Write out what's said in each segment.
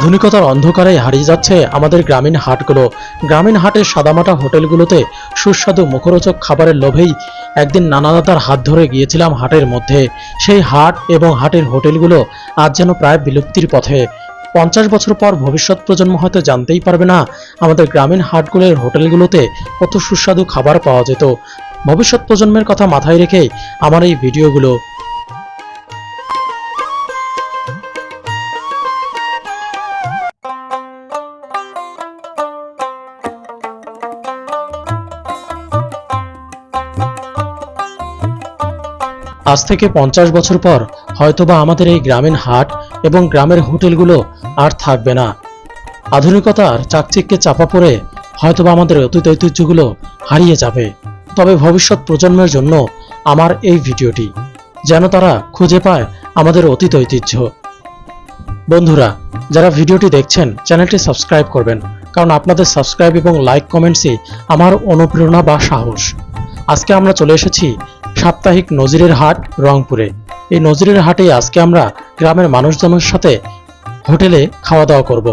আধুনিকতার অন্ধকারে হারিয়ে যাচ্ছে আমাদের গ্রামীণ হাটগুলো। গ্রামীণ হাটের সাদামাটা হোটেলগুলোতে সুস্বাদু মুখরোচক খাবারের লোভেই একদিন নানা দাদার হাত ধরে গিয়েছিলাম হাটের মধ্যে। সেই হাট এবং হাটের হোটেলগুলো আজ যেন প্রায় বিলুপ্তির পথে। 50 বছর পর ভবিষ্যৎ প্রজন্ম হয়তো জানতেই পারবে না আমাদের গ্রামীণ হাটগুলোর হোটেলগুলোতে কত সুস্বাদু খাবার পাওয়া যেত। ভবিষ্যৎ প্রজন্মের কথা মাথায় রেখেই আমার এই ভিডিওগুলো। আজ থেকে 50 বছর পর হয়তোবা আমাদের এই গ্রামীণ হাট এবং গ্রামের হোটেলগুলো আর থাকবে না। আধুনিকতার চাকচিক্যে চাপা পড়ে হয়তোবা আমাদের অতীত ঐতিহ্যগুলো হারিয়ে যাবে। তবে ভবিষ্যৎ প্রজন্মের জন্য আমার এই ভিডিওটি, যেন তারা খুঁজে পায় আমাদের অতীত ঐতিহ্য। বন্ধুরা, যারা ভিডিওটি দেখছেন চ্যানেলটি সাবস্ক্রাইব করবেন, কারণ আপনাদের সাবস্ক্রাইব এবং লাইক কমেন্টসই আমার অনুপ্রেরণা বা সাহস। আজকে আমরা চলে এসেছি সাপ্তাহিক নজিরের হাট রংপুরে। এই নজিরের হাটে আজকে আমরা গ্রামের মানুষজনের সাথে হোটেলে খাওয়া দাওয়া করব।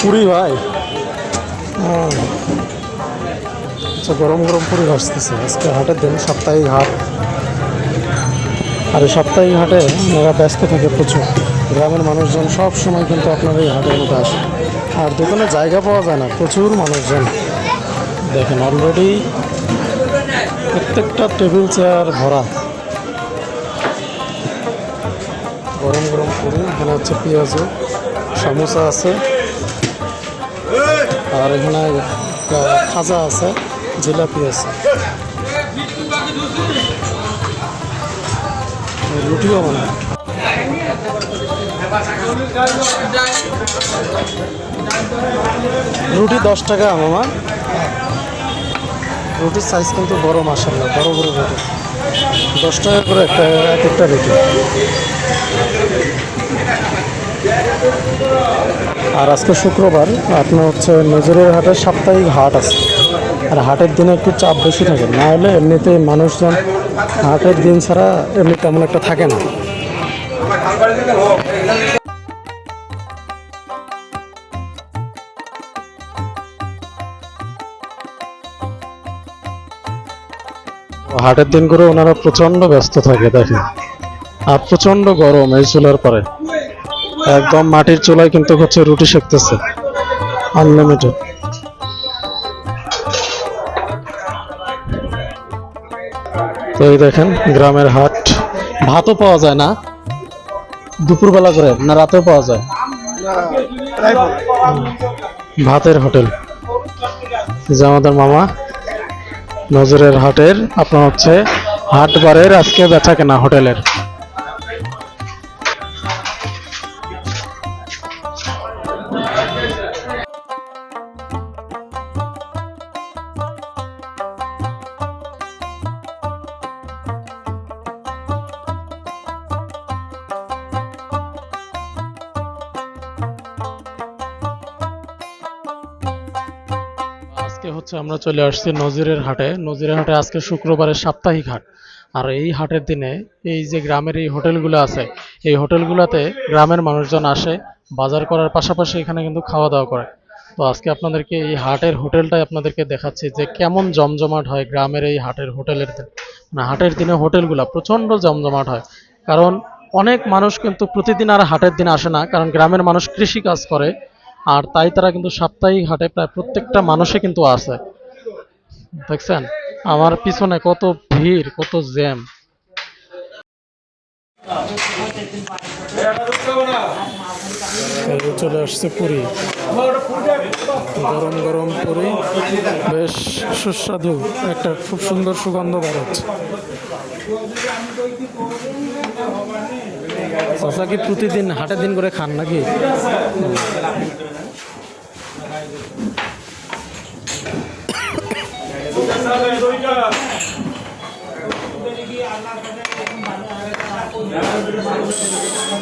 পুরি ভাই, আচ্ছা, গরম গরম পুরি ভাসতেছে। আজকে হাটের দিন, সাপ্তাহিক হাট। আর এই সাপ্তাহিক হাটে ওরা ব্যস্ত থাকে প্রচুর। গ্রামের মানুষজন সব সময় কিন্তু আপনার এই হাটের মধ্যে আসে, আর দোকানে জায়গা পাওয়া যায় না, প্রচুর মানুষজন। দেখেন অলরেডি প্রত্যেকটা টেবিল চেয়ার ভরা। গরম গরম পুরি, এখানে হচ্ছে পেঁয়াজু, সমোসা আছে, আর এখানে খাজা আছে, জিলাপি আছে, রুটিও মানে। রুটি 10 টাকা মামা। রুটির সাইজ কিন্তু বড়, মাশাআল্লাহ, বড় বড় রুটি। 10 টাকা করে এক একটা রুটি। আর আজকে শুক্রবার, আপনার হচ্ছে নজরের হাটের সাপ্তাহিক হাট আছে। আর হাটের দিনে একটু চাপ বেশি থাকে, না হলে এমনিতে মানুষজন হাটের দিন ছাড়া এমনি তেমন একটা থাকে না। হাটের দিন করে ওনারা প্রচন্ড ব্যস্ত থাকে, দেখেন। আর প্রচন্ড গরম এই চুলার পরে, একদম মাটির চুলায় কিন্তু হচ্ছে রুটি সেকতেছে আনলিমিটেড। তো এই দেখেন গ্রামের হাট। ভাতও পাওয়া যায় না দুপুরবেলা করে, না রাতেও পাওয়া যায়? ভাতের হোটেল। যে আমাদের মামা নজরের হাটের আপনার হচ্ছে হাট বারের আজকে বেচা কেনা হোটেলের। আজকে হচ্ছে আমরা চলে আসছি নজিরের হাটে। নজিরের হাটে আজকে শুক্রবারের সাপ্তাহিক হাট। আর এই হাটের দিনে এই যে গ্রামের এই হোটেলগুলো আছে, এই হোটেলগুলোতে গ্রামের মানুষজন আসে বাজার করার পাশাপাশি এখানে কিন্তু খাওয়া দাওয়া করে। তো আজকে আপনাদেরকে এই হাটের হোটেলটাই আপনাদেরকে দেখাচ্ছি যে কেমন জমজমাট হয় গ্রামের এই হাটের হোটেলের দিন। না, হাটের দিনে হোটেলগুলো প্রচণ্ড জমজমাট হয়, কারণ অনেক মানুষ কিন্তু প্রতিদিন আর হাটের দিন আসে না, কারণ গ্রামের মানুষ কৃষি কাজ করে। আর তাই তারা কিন্তু সাপ্তাহিক হাটে প্রায় প্রত্যেকটা মানুষে কিন্তু আসে। দেখছেন আমার পিছনে কত ভিড়, কত জ্যাম। চলে আসছে পুরি। গরম গরম পুরি, বেশ সুস্বাদু, একটা খুব সুন্দর সুগন্ধ বের হচ্ছে। চাচা কি প্রতিদিন হাটের দিন করে খান নাকি?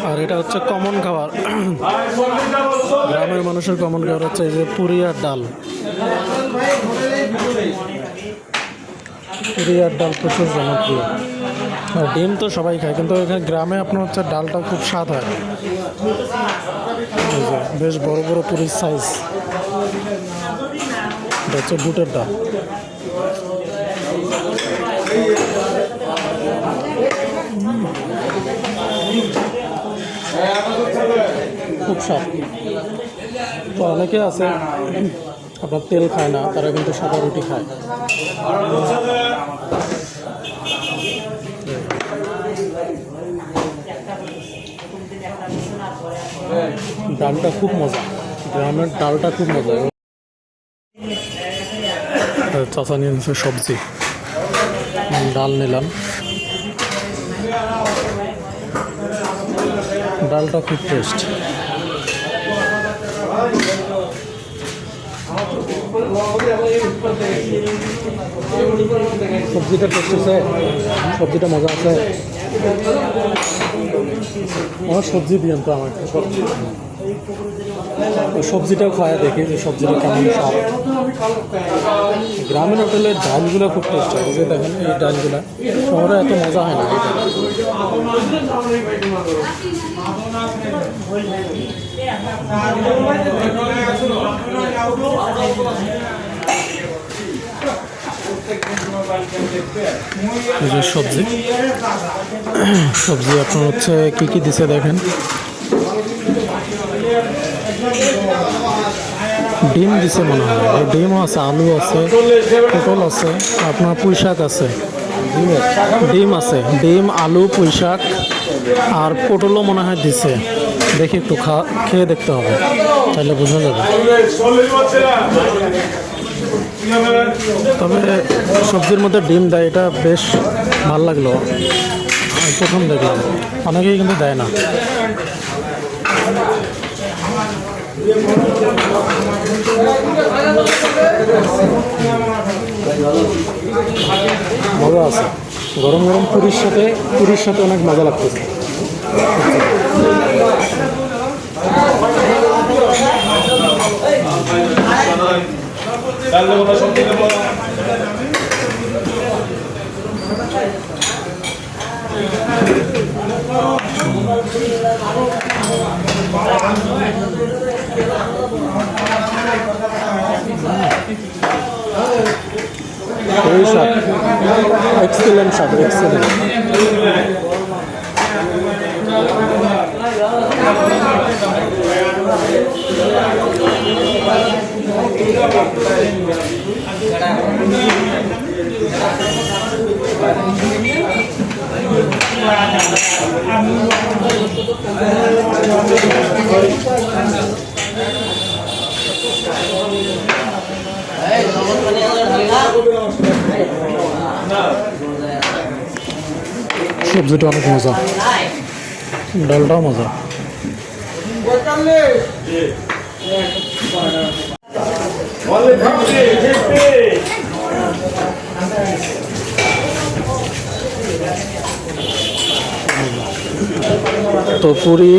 আর এটা হচ্ছে কমন খাবার, গ্রামের মানুষের কমন খাবার হচ্ছে এই যে পুরি আর ডাল। পুরি আর ডাল প্রচুর জনপ্রিয়। আর ডিম তো সবাই খায়, কিন্তু এখানে গ্রামে আপনার হচ্ছে ডালটা খুব স্বাদ হয়। এই যে বেশ বড় বড় পুরির সাইজ, এটা হচ্ছে বুটের ডাল। খুব স্বাদ। তো অনেকে আছে আপনার তেল খায় না, তারা কিন্তু সাদা রুটি খায়। ডালটা খুব মজা, গ্রামের ডালটা খুব মজা। চাচা নিয়ে নিচ্ছে সবজি, ডাল নিলাম। ডালটা খুব টেস্ট। সবজিটা টেস্ট আছে, সবজিটা মজা আছে। আমার সবজি দিয়েন তো আমাকে, সবজিটাও খাওয়া দেখি যে সবজিটা কেমন স্বাদ। গ্রামের হোটেলের ডালগুলো খুব টেস্ট হয়, যে দেখেন এই ডালগুলো শহরে এত মজা হয় না। এই যে সবজি, সবজি আপনার হচ্ছে কি কি দিছে দেখেন। ডিম দিছে মনে হয়, ডিমও আছে, আলু আছে, পটল আছে, আপনার পুঁই শাক আছে, ডিম আছে, ডিম আলু পুঁই শাক আর পটলও মনে হয় দিছে। দেখি একটু খেয়ে দেখতে হবে, তাহলে বোঝা যাবে। তবে সবজির মধ্যে ডিম দেয়, এটা বেশ ভাল লাগলো, প্রথম দেখলাম। অনেকেই কিন্তু দেয় না। মজা আছে, গরম গরম পুরির সাথে অনেক মজা লাগতেছে। খুবই স্বাদ, এক্সেলেন্ট স্বাদ, এক্সেলেন্ট। সবজিটা অনেক মজা, ডালটাও মজা। তো পুরি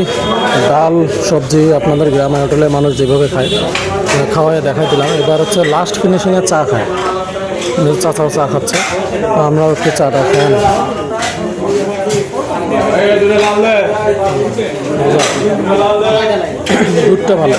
ডাল সবজি আপনাদের গ্রামের হোটেলে মানুষ যেভাবে খায় খাওয়ায় দেখাই দিলাম। এবার হচ্ছে লাস্ট ফিনিশিংয়ে চা খায়, চাচাও চা খাচ্ছে, আমরাও একটু চাটা খাই। দুধটা ভালো।